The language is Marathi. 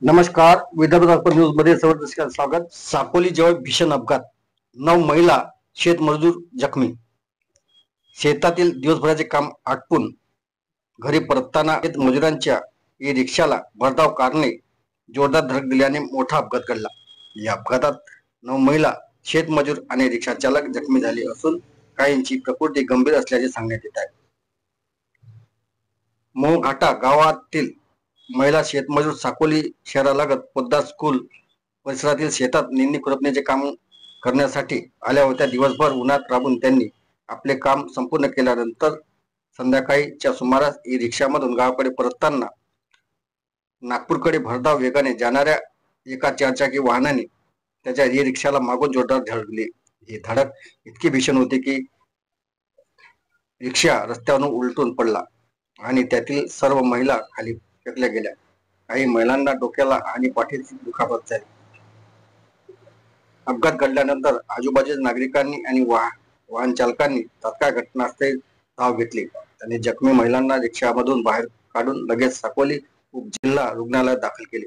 नमस्कार. विदर्भ दर्पण न्यूज मध्ये सर्व दर्शकांचं स्वागत. साकोली जवळ भीषण अपघात, 9 महिला शेतमजूर जखमी. शेतातील दिवसभराचे काम आटपून घरी परतताना मजुरांच्या ई रिक्षाला भरधाव कारने जोरदार धडक दिल्याने मोठा अपघात घडला. या अपघातात 9 महिला शेतमजूर आणि रिक्षा चालक जखमी झाले असून काहींची प्रकृती गंभीर असल्याचे सांगण्यात येत आहे. मोहघाटा गावातील महिला शेतमजूर साकोली शहरालगत पोद्दार स्कूल परिसरातील शेतात निंदणी खुरपण्याचे काम करण्यासाठी आल्या होत्या. दिवसभर उन्हात राबून त्यांनी आपले काम संपूर्ण केल्यानंतर संध्याकाळीच्या सुमारास ई रिक्षामधून गावाकडे परतताना नागपूरकडे भरधाव वेगाने जाणाऱ्या एका चारचाकी वाहनाने त्याच्या ई रिक्षाला मागून जोरदार धडकली. ही धडक इतकी भीषण होती की रिक्षा रस्त्यावरून उलटून पडला आणि त्यातील सर्व महिला खाली फेकल्या गेल्या. काही महिलांना डोक्याला आणि पाठीची दुखापत झाली. अपघात घडल्यानंतर आजूबाजूच्या नागरिकांनी आणि वाहन चालकांनी तात्काळ घटनास्थळी धाव घेतली. त्यांनी जखमी महिलांना रिक्षामधून बाहेर काढून लगेच साकोली उपजिल्हा रुग्णालयात दाखल केले.